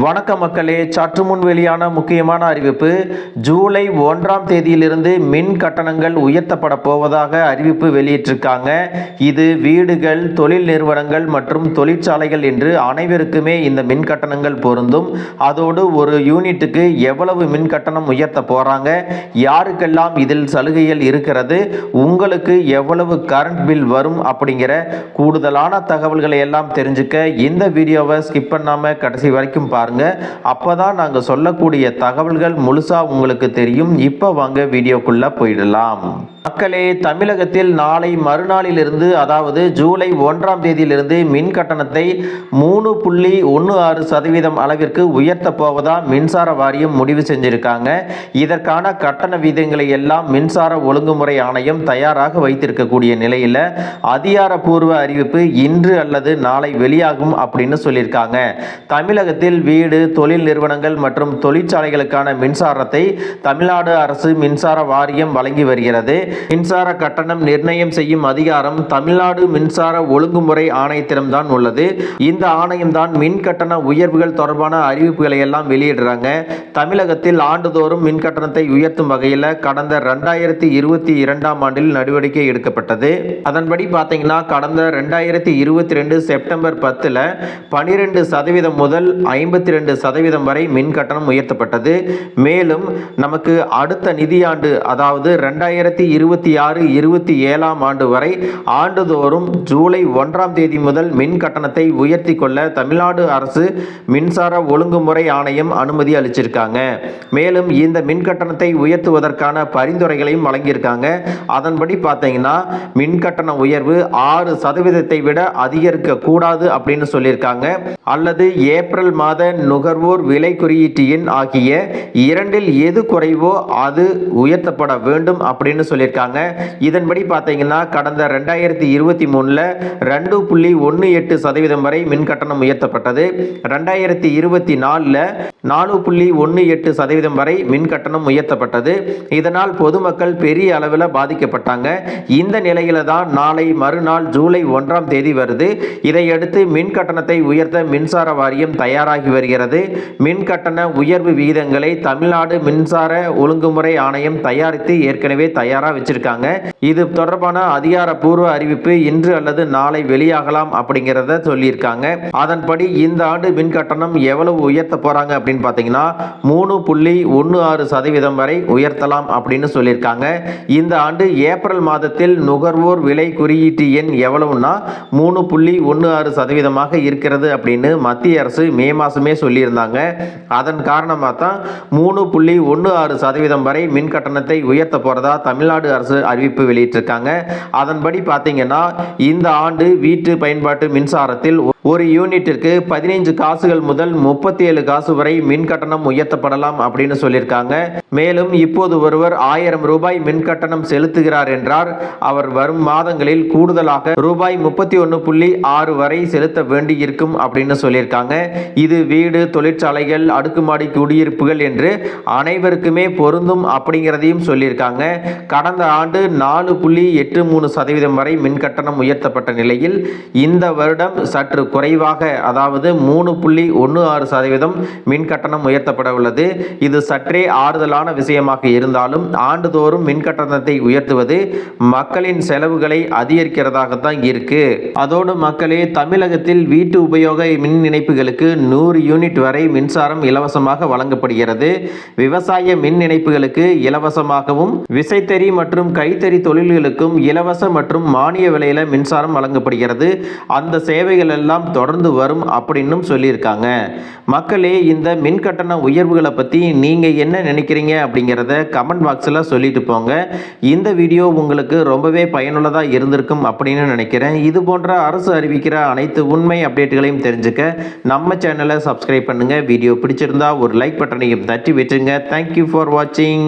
வணக்கம் மக்களே, சற்று முன் வெளியான முக்கியமான அறிவிப்பு. ஜூலை 1ஆம் தேதியிலிருந்து மின் கட்டணங்கள் உயர்த்தப்பட போவதாக அறிவிப்பு வெளியிட்டிருக்காங்க. இது வீடுகள், தொழில் நிறுவனங்கள் மற்றும் தொழிற்சாலைகள் என்று அனைவருக்குமே இந்த மின் கட்டணங்கள் பொருந்தும். அதோடு ஒரு யூனிட்டுக்கு எவ்வளவு மின் கட்டணம் உயர்த்த போறாங்க, யாருக்கெல்லாம் இதில் சலுகைகள் இருக்கிறது, உங்களுக்கு எவ்வளவு கரண்ட் பில் வரும் அப்படிங்கிற கூடுதலான தகவல்களை எல்லாம் தெரிஞ்சுக்க இந்த வீடியோவை ஸ்கிப் பண்ணாம கடைசி வரைக்கும் பாருங்க. அப்பதான் நாங்க சொல்லக்கூடிய தகவல்கள் முழுசா உங்களுக்கு தெரியும். இப்ப வாங்க வீடியோக்குள்ள போயிடலாம். மக்களே, தமிழகத்தில் நாளை மறுநாளிலிருந்து, அதாவது ஜூலை 1ஆம் தேதியிலிருந்து மின் கட்டணத்தை 3.16% அளவிற்கு உயர்த்த போவதா மின்சார வாரியம் முடிவு செஞ்சிருக்காங்க. இதற்கான கட்டண விகிதங்களை எல்லாம் மின்சார ஒழுங்குமுறை ஆணையம் தயாராக வைத்திருக்கக்கூடிய நிலையில் அதிகாரப்பூர்வ அறிவிப்பு இன்று அல்லது நாளை வெளியாகும் அப்படின்னு சொல்லியிருக்காங்க. தமிழகத்தில் வீடு, தொழில் நிறுவனங்கள் மற்றும் தொழிற்சாலைகளுக்கான மின்சாரத்தை தமிழ்நாடு அரசு மின்சார வாரியம் வழங்கி வருகிறது. மின்சார கட்டணம் நிர்ணயம் செய்யும் அதிகாரம் தமிழ்நாடு மின்சார ஒழுங்குமுறை ஆணையத்திடம்தான் உள்ளது. இந்த ஆணையம் தான் மின் கட்டண உயர்வுகள் தொடர்பான அறிவிப்புகளை எல்லாம் வெளியிடுறாங்க. தமிழகத்தில் ஆண்டுதோறும் மின் கட்டணத்தை உயர்த்தும் வகையில் கடந்த 2022ஆம் ஆண்டில் நடவடிக்கை எடுக்கப்பட்டது. அதன்படி பார்த்தீங்கன்னா கடந்த 2022 செப்டம்பர் 10 12% முதல் 52% வரை மின் கட்டணம் உயர்த்தப்பட்டது. மேலும் நமக்கு அடுத்த நிதியாண்டு, அதாவது 2026-27ஆம் ஆண்டு வரை ஆண்டுதோறும் ஜூலை 1ஆம் தேதி முதல் மின் கட்டணத்தை உயர்த்தி கொள்ள தமிழ்நாடு அரசு மின்சார ஒழுங்குமுறை ஆணையம் அனுமதி அளிச்சிருக்காங்க. மேலும் இந்த மின் கட்டணத்தை உயர்த்துவதற்கான பரிந்துரைகளையும் வழங்கியிருக்காங்க. அதன்படி பார்த்தீங்கன்னா மின் கட்டண உயர்வு 6% விட அதிகரிக்க கூடாது அப்படின்னு சொல்லியிருக்காங்க. அல்லது ஏப்ரல் மாத நுகர்வோர் விலை குறியீட்டு எண் ஆகிய இரண்டில் எது குறைவோ அது உயர்த்தப்பட வேண்டும் அப்படின்னு சொல்லியிருக்காங்க. இதன்படி பார்த்தீங்கன்னா கடந்த 2023 2.18% வரை மின் கட்டணம் உயர்த்தப்பட்டது. 2024 4.18% வரை மின் கட்டணம் உயர்த்தப்பட்டது. இதனால் பொதுமக்கள் பெரிய அளவில் பாதிக்கப்பட்டாங்க. இந்த நிலையில தான் நாளை மறுநாள் ஜூலை 1ஆம் தேதி வருது. இதையடுத்து மின் கட்டணத்தை உயர்த்த மின்சார வாரியம் தயாராகி வருகிறது. மின் கட்டண உயர்வு விகிதங்களை தமிழ்நாடு மின்சார ஒழுங்குமுறை ஆணையம் தயாரித்து ஏற்கனவே தயாரா வச்சிருக்காங்க. இது தொடர்பான அதிகாரப்பூர்வ அறிவிப்பு இன்று அல்லது நாளை வெளியாகலாம் அப்படிங்கிறத சொல்லியிருக்காங்க. அதன்படி இந்த ஆண்டு மின் கட்டணம் எவ்வளவு உயர்த்த போறாங்க அப்படின்னு பார்த்தீங்கன்னா 3.16% வரை உயர்த்தலாம் அப்படின்னு சொல்லியிருக்காங்க. இந்த ஆண்டு ஏப்ரல் மாதத்தில் நுகர்வோர் விலை குறியீட்டு எண் எவ்வளவுனா 3.16% இருக்கிறது அப்படின்னு மத்திய அரசு மே மாசமே சொல்லியிருந்தாங்க. அதன் காரணமாக தான் 3.16% வரை மின் கட்டணத்தை உயர்த்த போறதா தமிழ்நாடு அரசு அறிவிப்பு வெளியிட்டிருக்காங்க. அதன்படி பார்த்தீங்கன்னா இந்த ஆண்டு வீட்டு பயன்பாட்டு மின்சாரத்தில் ஒரு யூனிட்டிற்கு 15 காசுகள் முதல் 37 காசு வரை மின் கட்டணம் உயர்த்தப்படலாம் அப்படின்னு சொல்லியிருக்காங்க. மேலும் இப்போது ஒருவர் 1000 ரூபாய் மின் கட்டணம் செலுத்துகிறார் என்றால் அவர் வரும் மாதங்களில் கூடுதலாக ரூபாய் 31.6 வரை செலுத்த வேண்டி இருக்கும் அப்படின்னு சொல்லியிருக்காங்க. இது வீடு, தொழிற்சாலைகள், அடுக்குமாடி குடியிருப்புகள் என்று அனைவருக்குமே பொருந்தும் அப்படிங்கிறதையும் சொல்லியிருக்காங்க. கடந்த ஆண்டு 4.83% வரை மின் கட்டணம் உயர்த்தப்பட்ட நிலையில் இந்த வருடம் சற்று குறைவாக, அதாவது 3.16% மின் கட்டணம் உயர்த்தப்பட உள்ளது. இது சற்றே ஆறுதலான விஷயமாக இருந்தாலும் ஆண்டுதோறும் மின் கட்டணத்தை உயர்த்துவது மக்களின் செலவுகளை அதிகரிக்கிறதாகத்தான் இருக்கு. அதோடு மக்களே, தமிழகத்தில் வீட்டு உபயோக மின் இணைப்புகளுக்கு 100 யூனிட் வரை மின்சாரம் இலவசமாக வழங்கப்படுகிறது. விவசாய மின் இணைப்புகளுக்கு இலவசமாகவும், விசைத்தறி மற்றும் கைத்தறி தொழில்களுக்கும் இலவச மற்றும் மானிய விலையில மின்சாரம் வழங்கப்படுகிறது. அந்த சேவைகள் எல்லாம் தொடர்ந்து வரும் அப்படின்னு சொல்லியிருக்காங்க. மக்களே, இந்த மின் கட்டண உயர்வுகளை பத்தி நீங்க என்ன நினைக்கிறீங்க அப்படிங்கிறத கமெண்ட் பாக்ஸ்ல சொல்லிட்டு போங்க. இந்த வீடியோ உங்களுக்கு ரொம்பவே பயனுள்ளதா இருந்திருக்கும் அப்படின்னு நினைக்கிறேன். இது போன்ற அரசு அறிவிக்கிற அனைத்து உண்மை அப்டேட்டுகளையும் தெரிஞ்சுக்க நம்ம சேனலை சப்ஸ்கிரைப் பண்ணுங்க. வீடியோ பிடிச்சிருந்தா ஒரு லைக் பட்டனையும் தட்டி விட்டுருங்க. தேங்க்யூ ஃபார் வாட்சிங்.